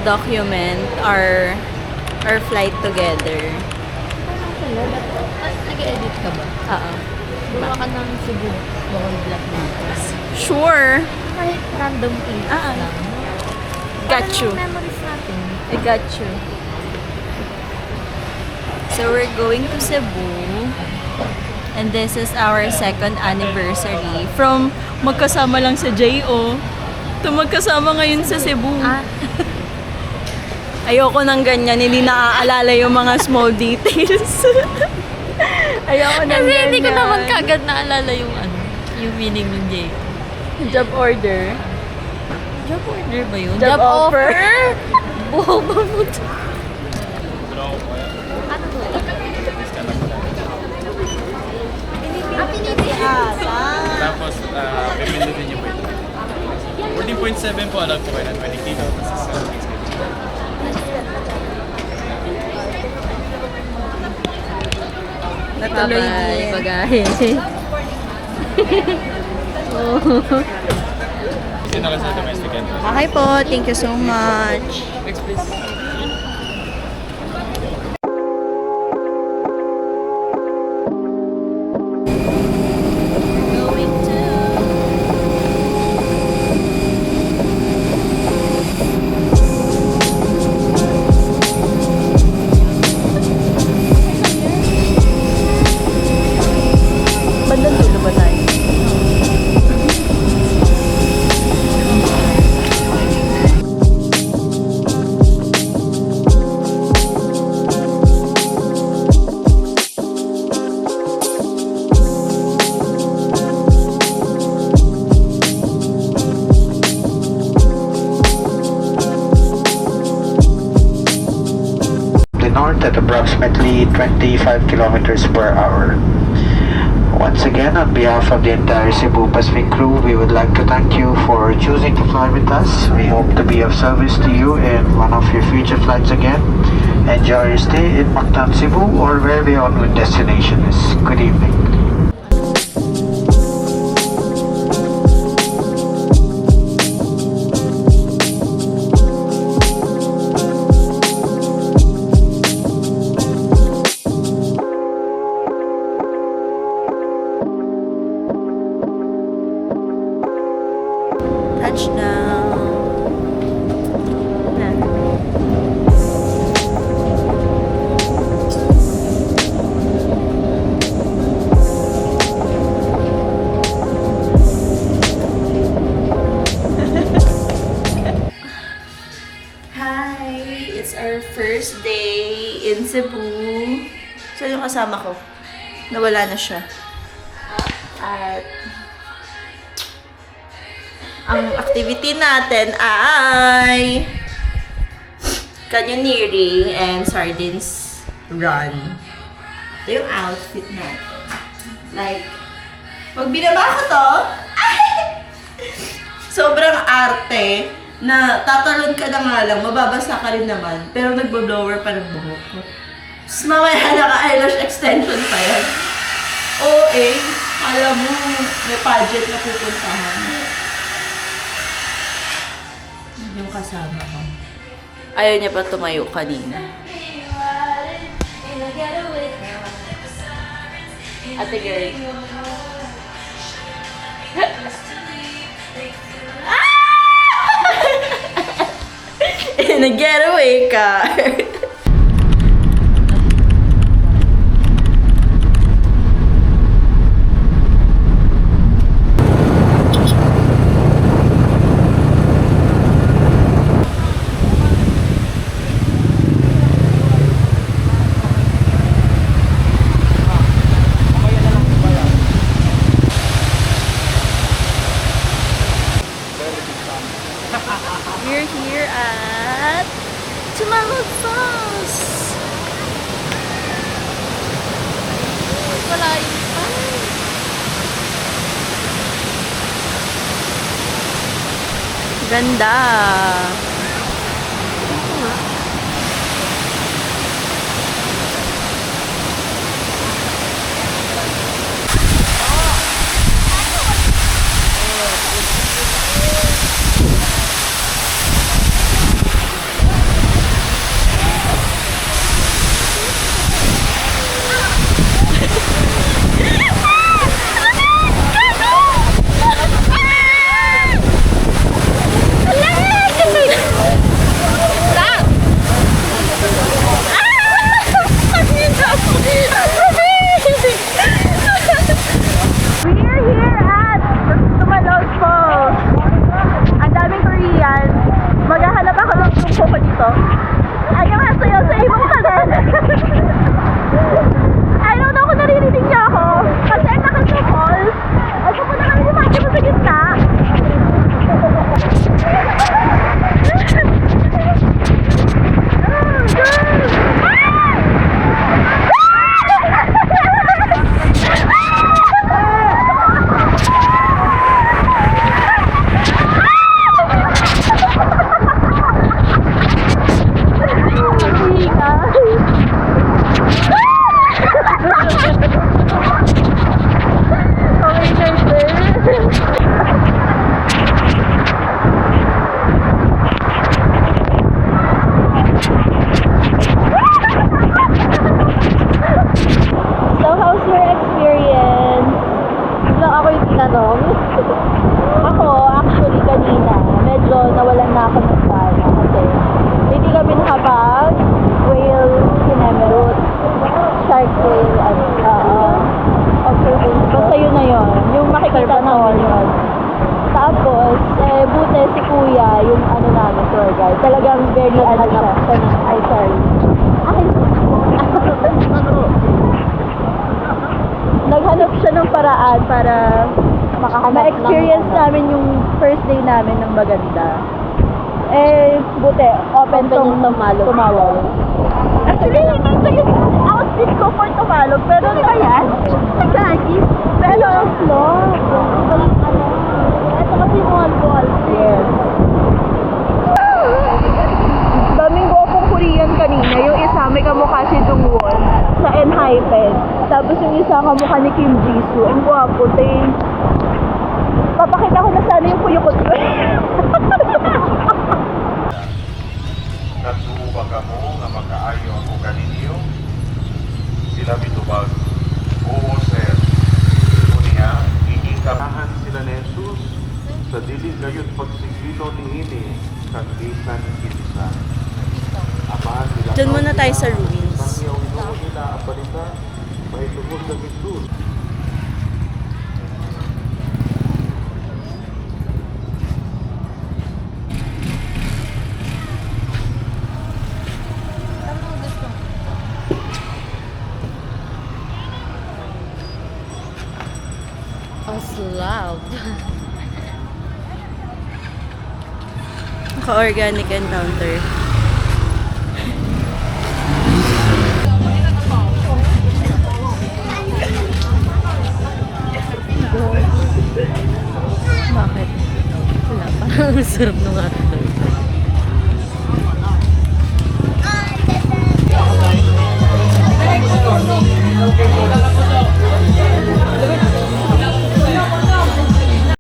document our flight together. Nag-edit ka ba? Oo. Gawa ka ng Cebu Bohol Black Mountains. Sure. Kahit random place lang. Got you. Memories natin. I got you. So we're going to Cebu. And this is our 2nd anniversary. From magkasama lang sa J.O. to magkasama ngayon sa Cebu. Ayoko ng ganyan. Hindi naaalala yung mga small details. Ayoko ng Kasi ganyan. hindi ko naman kagad naalala yung yung meaning ng J. Job order. Job order ba yun? Job offer. Boba mo to. Ano to? Tapos, pipindutin niyo po ito. 14.7 po, alag po kayo ng 20 kilo. Natuloy Bye-bye, din. bagahe. Sino lang sa domestic end? Okay po. Thank you so much. Next please. Going to... Bandang dulo ba tayo? The north at approximately 25 kilometers per hour. Once again, on behalf of the entire Cebu Pacific crew, we would like to thank you for choosing to fly with us. We hope to be of service to you in one of your future flights again. Enjoy your stay in Mactan, Cebu, or wherever your onward destination is. Good evening. Touchdown. Na. Hi! It's our first day in Cebu. So, yung kasama ko, nawala na siya. At ang activity natin ay canyoneering and sardines run. Ito yung outfit natin. Like, pag binaba ko to, sobrang arte na tatalon ka na nga lang, mababasa ka rin naman, pero nagbo-blower pa ng buhok ko. Tapos mamaya naka-eyelash extension pa yan. Alam mo, may pageant na pupuntahan. Yung kasama ko. Ayaw niya pa tumayo kanina. Ate Gary. In a getaway car. We're here at Tumalog Falls. Wala yung ganda. nakita namin yun. Tapos, buti si kuya, yung ano namin tour guide. Talagang very ano siya. Ay, sorry. Naghanap siya ng paraan para ma-experience namin yung first day namin ng maganda. Buti, open tong tumawag. Actually, ito yung outfit ko for tumalog. Pero ano ba yan? Gagi. Pero, slow. Ito kasi wall. Yes. Daming gwapong Korean kanina. Yung isa may kamukha si Jungwon sa Enhypen. Tapos yung isa kamukha ni Kim Jisoo. Ang gwapo, ting. Papakita ko na sana yung kuyukot ko. Nagsuuba ka mo nga makaayo ako kaninyo. Sila mitubag. Oo, sir. Unya, iikabahan sila ni Jesus sa dili gayon pagsigilo ni ini kag bisan kinsa. Amahan sila. Diyan muna tayo sa ruins. Tangyaw inuon nila ang balita may tungkol sa Jesus. Oslav. Naka-organic encounter. Bakit? Wala, parang ang sarap ng hotdog. Thank you.